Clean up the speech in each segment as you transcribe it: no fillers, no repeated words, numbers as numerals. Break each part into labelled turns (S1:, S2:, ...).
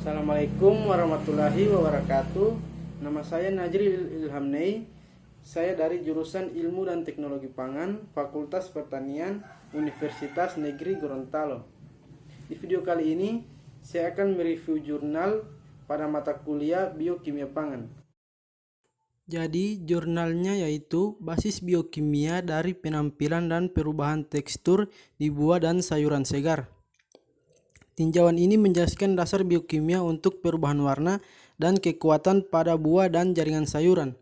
S1: Assalamualaikum warahmatullahi wabarakatuh. Nama saya Najri Ilhamnei. Saya dari jurusan Ilmu dan Teknologi Pangan, Fakultas Pertanian, Universitas Negeri Gorontalo. Di video kali ini, saya akan mereview jurnal pada mata kuliah Biokimia Pangan. Jadi, jurnalnya yaitu Basis Biokimia dari Penampilan dan Perubahan Tekstur di Buah dan Sayuran Segar. Tinjauan ini menjelaskan dasar biokimia untuk perubahan warna dan kekuatan pada buah dan jaringan sayuran.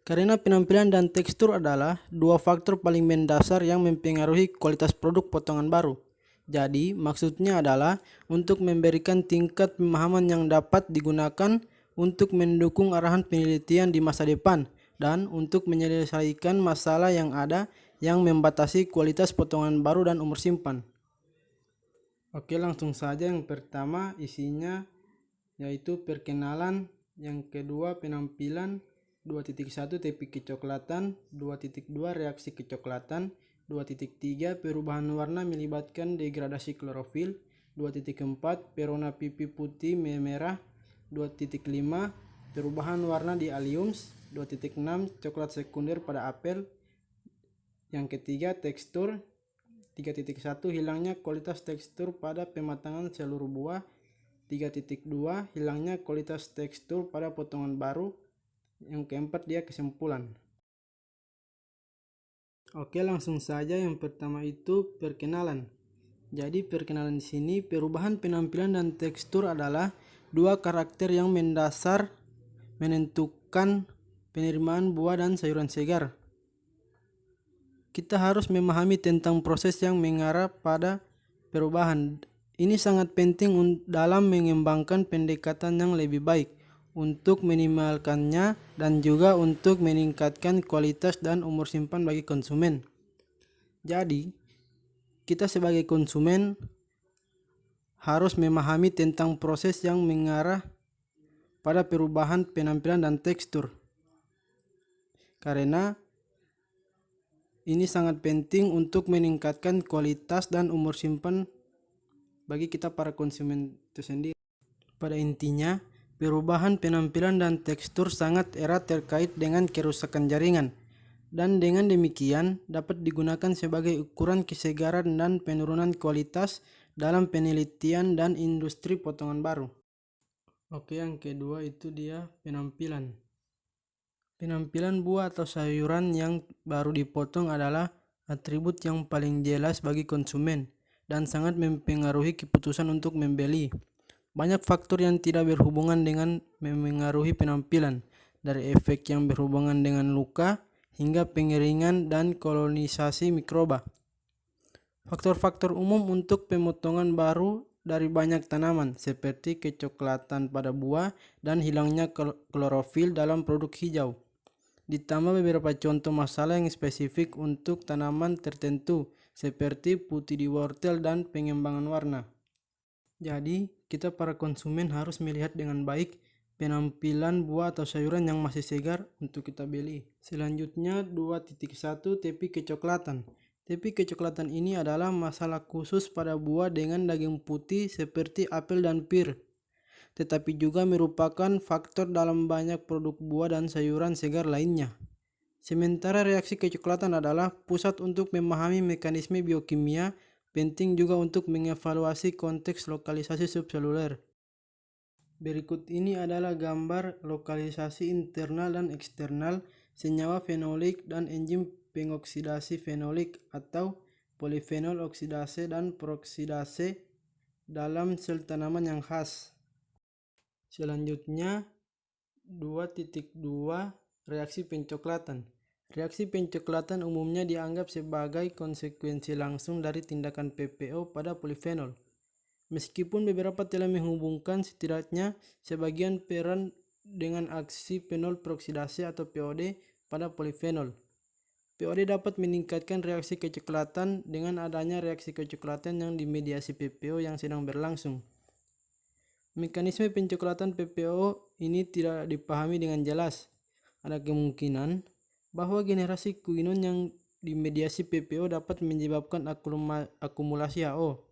S1: Karena penampilan dan tekstur adalah dua faktor paling mendasar yang mempengaruhi kualitas produk potongan baru. Jadi, maksudnya adalah untuk memberikan tingkat pemahaman yang dapat digunakan untuk mendukung arahan penelitian di masa depan dan untuk menyelesaikan masalah yang ada yang membatasi kualitas potongan baru dan umur simpan. Oke, langsung saja. Yang pertama isinya yaitu perkenalan, yang kedua penampilan, 2.1 tepi kecoklatan, 2.2 reaksi kecoklatan, 2.3 perubahan warna melibatkan degradasi klorofil, 2.4 perona pipi putih merah, 2.5 perubahan warna di alliums, 2.6 coklat sekunder pada apel, yang ketiga tekstur, 3.1 hilangnya kualitas tekstur pada pematangan seluruh buah, 3.2 hilangnya kualitas tekstur pada potongan baru, yang keempat dia kesimpulan. Oke, langsung saja. Yang pertama itu perkenalan. Jadi perkenalan di sini, perubahan penampilan dan tekstur adalah dua karakter yang mendasar menentukan penerimaan buah dan sayuran segar. Kita harus memahami tentang proses yang mengarah pada perubahan. Ini sangat penting dalam mengembangkan pendekatan yang lebih baik untuk meminimalkannya dan juga untuk meningkatkan kualitas dan umur simpan bagi konsumen. Jadi, kita sebagai konsumen harus memahami tentang proses yang mengarah pada perubahan penampilan dan tekstur. Karena ini sangat penting untuk meningkatkan kualitas dan umur simpan bagi kita para konsumen itu sendiri. Pada intinya, perubahan penampilan dan tekstur sangat erat terkait dengan kerusakan jaringan, dan dengan demikian dapat digunakan sebagai ukuran kesegaran dan penurunan kualitas dalam penelitian dan industri potongan baru. Oke, yang kedua itu dia penampilan. Penampilan buah atau sayuran yang baru dipotong adalah atribut yang paling jelas bagi konsumen dan sangat mempengaruhi keputusan untuk membeli. Banyak faktor yang tidak berhubungan dengan memengaruhi penampilan, dari efek yang berhubungan dengan luka hingga pengeringan dan kolonisasi mikroba. Faktor-faktor umum untuk pemotongan baru dari banyak tanaman seperti kecoklatan pada buah dan hilangnya klorofil dalam produk hijau. Ditambah beberapa contoh masalah yang spesifik untuk tanaman tertentu seperti putih di wortel dan pengembangan warna. Jadi, kita para konsumen harus melihat dengan baik penampilan buah atau sayuran yang masih segar untuk kita beli. Selanjutnya 2.1 tepi kecoklatan. Tepi kecoklatan ini adalah masalah khusus pada buah dengan daging putih seperti apel dan pir, tetapi juga merupakan faktor dalam banyak produk buah dan sayuran segar lainnya. Sementara reaksi kecoklatan adalah pusat untuk memahami mekanisme biokimia, penting juga untuk mengevaluasi konteks lokalisasi subseluler. Berikut ini adalah gambar lokalisasi internal dan eksternal senyawa fenolik dan enzim pengoksidasi fenolik atau polifenol oksidase dan peroksidase dalam sel tanaman yang khas. Selanjutnya 2.2 reaksi pencoklatan. Reaksi pencoklatan umumnya dianggap sebagai konsekuensi langsung dari tindakan PPO pada polifenol. Meskipun beberapa telah menghubungkan setidaknya sebagian peran dengan aksi fenol peroksidase atau POD pada polifenol. POD dapat meningkatkan reaksi kecoklatan dengan adanya reaksi kecoklatan yang dimediasi PPO yang sedang berlangsung. Mekanisme pencoklatan PPO ini tidak dipahami dengan jelas. Ada kemungkinan bahwa generasi kuinon yang dimediasi PPO dapat menyebabkan akumulasi HO,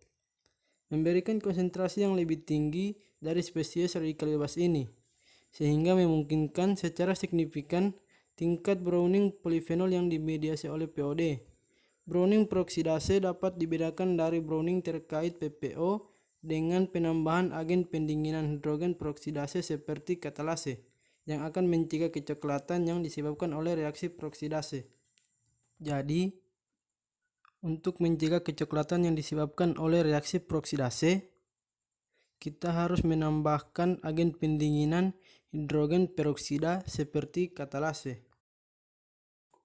S1: memberikan konsentrasi yang lebih tinggi dari spesies radikal bebas ini, sehingga memungkinkan secara signifikan tingkat browning polifenol yang dimediasi oleh POD. Browning peroksidase dapat dibedakan dari browning terkait PPO dengan penambahan agen pendinginan hidrogen peroksidase seperti katalase yang akan mencegah kecoklatan yang disebabkan oleh reaksi peroksidase. Jadi, untuk mencegah kecoklatan yang disebabkan oleh reaksi peroksidase, kita harus menambahkan agen pendinginan hidrogen peroksida seperti katalase.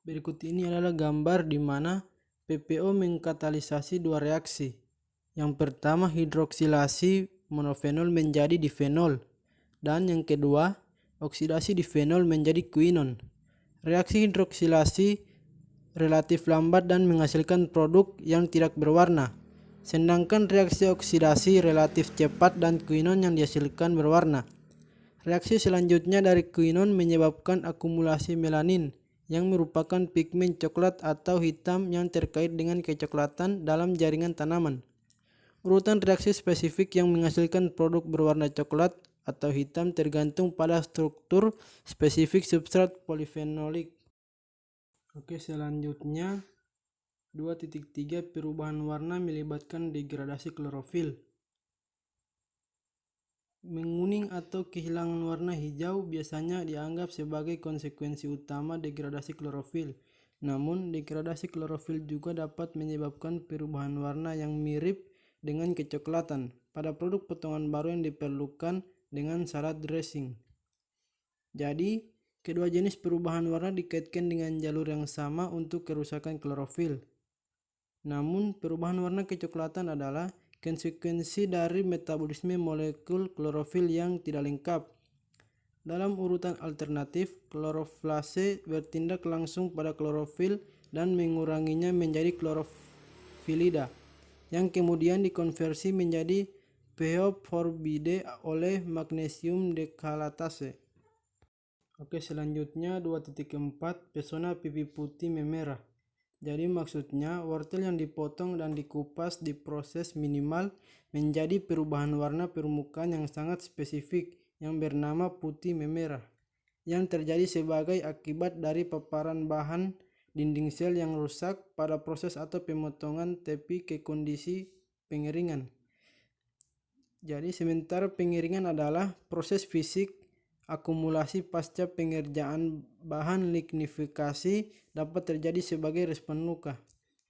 S1: Berikut ini adalah gambar di mana PPO mengkatalisasi dua reaksi. Yang pertama, hidroksilasi monofenol menjadi difenol, dan yang kedua, oksidasi difenol menjadi quinon. Reaksi hidroksilasi relatif lambat dan menghasilkan produk yang tidak berwarna, sedangkan reaksi oksidasi relatif cepat dan quinon yang dihasilkan berwarna. Reaksi selanjutnya dari quinon menyebabkan akumulasi melanin yang merupakan pigmen coklat atau hitam yang terkait dengan kecoklatan dalam jaringan tanaman. Urutan reaksi spesifik yang menghasilkan produk berwarna coklat atau hitam tergantung pada struktur spesifik substrat polifenolik. Oke, selanjutnya 2.3 perubahan warna melibatkan degradasi klorofil. Menguning atau kehilangan warna hijau biasanya dianggap sebagai konsekuensi utama degradasi klorofil. Namun, degradasi klorofil juga dapat menyebabkan perubahan warna yang mirip dengan kecoklatan pada produk potongan baru yang diperlukan dengan salad dressing. Jadi, kedua jenis perubahan warna dikaitkan dengan jalur yang sama untuk kerusakan klorofil. Namun, perubahan warna kecoklatan adalah konsekuensi dari metabolisme molekul klorofil yang tidak lengkap. Dalam urutan alternatif, kloroflase bertindak langsung pada klorofil dan menguranginya menjadi klorofilida, yang kemudian dikonversi menjadi pheophorbidae oleh magnesium dekhalatase. Oke, selanjutnya 2.4 pesona pipi putih memerah. Jadi maksudnya wortel yang dipotong dan dikupas diproses minimal menjadi perubahan warna permukaan yang sangat spesifik yang bernama putih memerah, yang terjadi sebagai akibat dari paparan bahan dinding sel yang rusak pada proses atau pemotongan tepi ke kondisi pengeringan. Jadi sementara pengeringan adalah proses fisik akumulasi pasca pengerjaan bahan, lignifikasi dapat terjadi sebagai respon luka.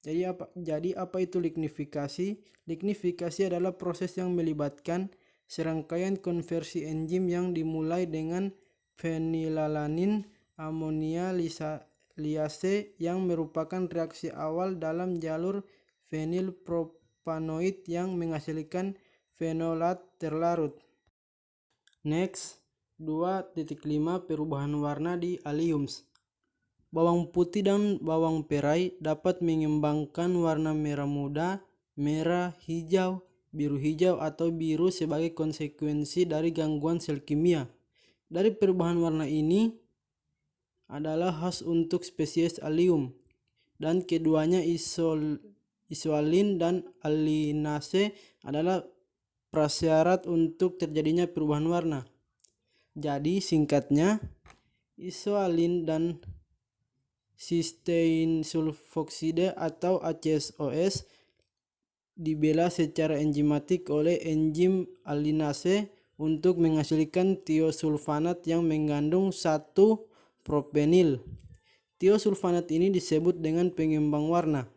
S1: Jadi apa itu lignifikasi? Lignifikasi adalah proses yang melibatkan serangkaian konversi enzim yang dimulai dengan fenilalanin amonia liase yang merupakan reaksi awal dalam jalur fenilpropanoid yang menghasilkan fenolat terlarut. Next, 2.5 perubahan warna di alliums. Bawang putih dan bawang perai dapat mengembangkan warna merah muda, merah, hijau, biru hijau atau biru sebagai konsekuensi dari gangguan sel kimia. Dari perubahan warna ini adalah khas untuk spesies allium, dan keduanya isoalin dan allinase adalah prasyarat untuk terjadinya perubahan warna. Jadi singkatnya, isoalin dan cysteine sulfoksida atau HSOS dibela secara enzimatik oleh enzim allinase untuk menghasilkan tiosulfanat yang mengandung 1-propenil. Tiosulfanat ini disebut dengan pengembang warna.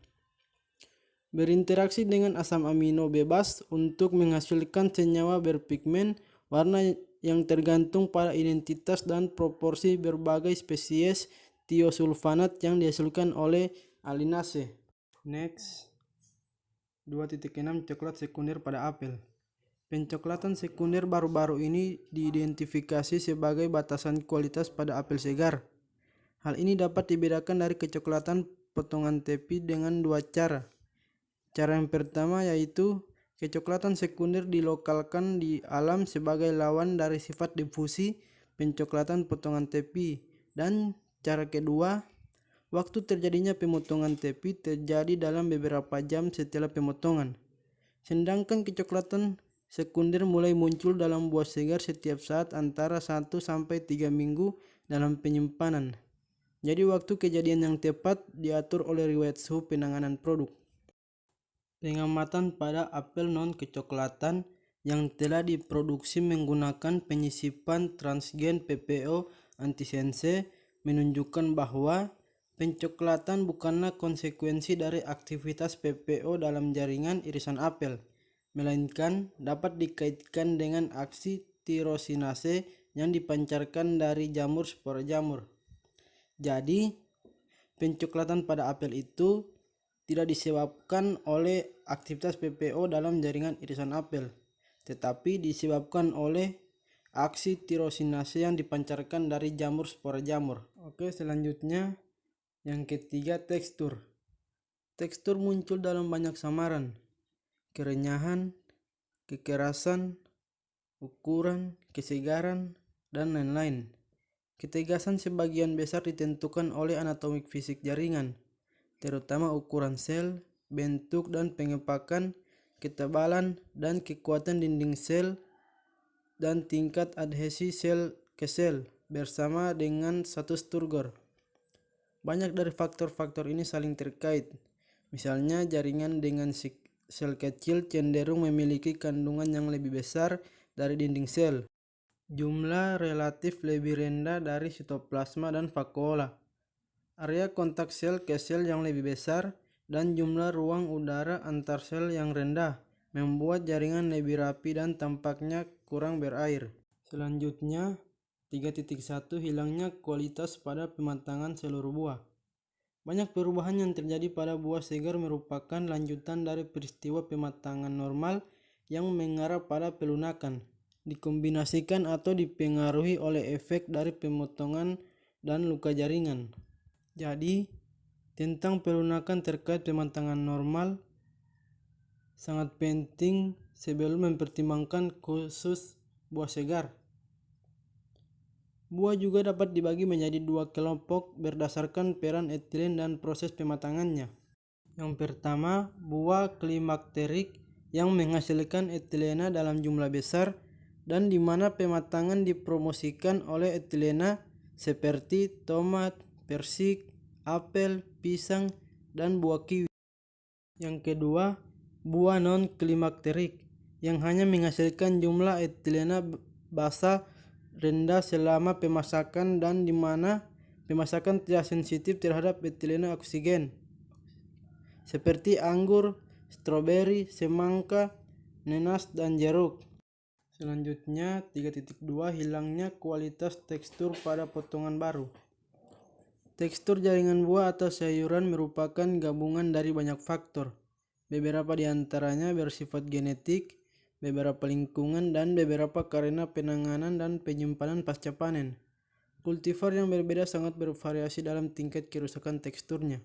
S1: Berinteraksi dengan asam amino bebas untuk menghasilkan senyawa berpigmen warna yang tergantung pada identitas dan proporsi berbagai spesies tiosulfanat yang dihasilkan oleh allinase. Next, 2.6 coklat sekunder pada apel. Pencoklatan sekunder baru-baru ini diidentifikasi sebagai batasan kualitas pada apel segar. Hal ini dapat dibedakan dari kecoklatan potongan tepi dengan dua cara. Cara yang pertama yaitu kecoklatan sekunder dilokalkan di alam sebagai lawan dari sifat difusi pencoklatan potongan tepi, dan cara kedua, waktu terjadinya pemotongan tepi terjadi dalam beberapa jam setelah pemotongan. Sedangkan kecoklatan sekunder mulai muncul dalam buah segar setiap saat antara 1-3 minggu dalam penyimpanan. Jadi waktu kejadian yang tepat diatur oleh riwayat suhu penanganan produk. Pengamatan pada apel non-kecoklatan yang telah diproduksi menggunakan penyisipan transgen PPO antisense menunjukkan bahwa pencoklatan bukanlah konsekuensi dari aktivitas PPO dalam jaringan irisan apel, melainkan dapat dikaitkan dengan aksi tirosinase yang dipancarkan dari jamur spora jamur. Jadi, pencoklatan pada apel itu tidak disebabkan oleh aktivitas PPO dalam jaringan irisan apel, tetapi disebabkan oleh aksi tirosinase yang dipancarkan dari jamur spora jamur. Oke, selanjutnya yang ketiga, tekstur. Tekstur muncul dalam banyak samaran: kerenyahan, kekerasan, ukuran, kesegaran, dan lain-lain. Ketegasan sebagian besar ditentukan oleh anatomik fisik jaringan, terutama ukuran sel, bentuk dan pengepakan, ketebalan dan kekuatan dinding sel, dan tingkat adhesi sel ke sel bersama dengan status turgor. Banyak dari faktor-faktor ini saling terkait. Misalnya, jaringan dengan sel kecil cenderung memiliki kandungan yang lebih besar dari dinding sel. Jumlah relatif lebih rendah dari sitoplasma dan vakuola. Area kontak sel ke sel yang lebih besar dan jumlah ruang udara antar sel yang rendah membuat jaringan lebih rapi dan tampaknya kurang berair. Selanjutnya, 3.1 hilangnya kualitas pada pematangan seluruh buah. Banyak perubahan yang terjadi pada buah segar merupakan lanjutan dari peristiwa pematangan normal yang mengarah pada pelunakan, dikombinasikan atau dipengaruhi oleh efek dari pemotongan dan luka jaringan. Jadi, tentang pelunakan terkait pematangan normal sangat penting sebelum mempertimbangkan khusus buah segar. Buah juga dapat dibagi menjadi dua kelompok berdasarkan peran etilen dan proses pematangannya. Yang pertama, buah klimakterik yang menghasilkan etilena dalam jumlah besar dan di mana pematangan dipromosikan oleh etilena seperti tomat, persik, apel, pisang, dan buah kiwi. Yang kedua, buah non-klimakterik yang hanya menghasilkan jumlah etilena basal rendah selama pemasakan dan di mana pemasakan tidak sensitif terhadap etilena oksigen, seperti anggur, stroberi, semangka, nanas, dan jeruk. Selanjutnya, 3.2 hilangnya kualitas tekstur pada potongan baru. Tekstur jaringan buah atau sayuran merupakan gabungan dari banyak faktor. Beberapa di antaranya bersifat genetik, beberapa lingkungan, dan beberapa karena penanganan dan penyimpanan pasca panen. Kultivar yang berbeda sangat bervariasi dalam tingkat kerusakan teksturnya.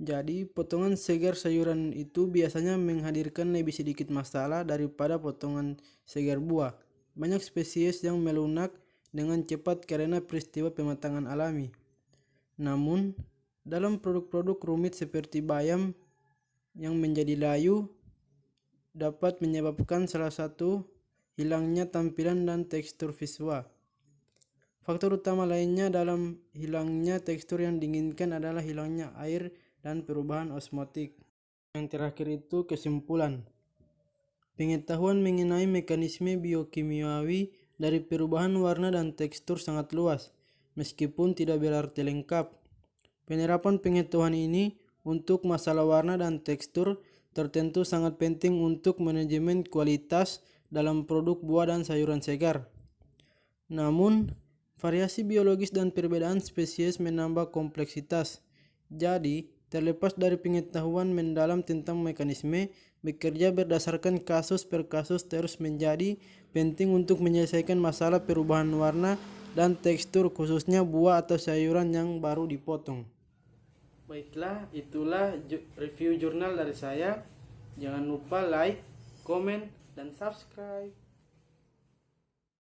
S1: Jadi, potongan segar sayuran itu biasanya menghadirkan lebih sedikit masalah daripada potongan segar buah. Banyak spesies yang melunak dengan cepat karena peristiwa pematangan alami. Namun, dalam produk-produk rumit seperti bayam yang menjadi layu dapat menyebabkan salah satu hilangnya tampilan dan tekstur visual. Faktor utama lainnya dalam hilangnya tekstur yang diinginkan adalah hilangnya air dan perubahan osmotik. Yang terakhir itu kesimpulan. Pengetahuan mengenai mekanisme biokimiawi dari perubahan warna dan tekstur sangat luas, meskipun tidak berarti lengkap. Penerapan pengetahuan ini untuk masalah warna dan tekstur tertentu sangat penting untuk manajemen kualitas dalam produk buah dan sayuran segar. Namun, variasi biologis dan perbedaan spesies menambah kompleksitas. Jadi, terlepas dari pengetahuan mendalam tentang mekanisme, bekerja berdasarkan kasus per kasus terus menjadi penting untuk menyelesaikan masalah perubahan warna dan tekstur khususnya buah atau sayuran yang baru dipotong. Baiklah, itulah review jurnal dari saya. Jangan lupa like, komen, dan subscribe.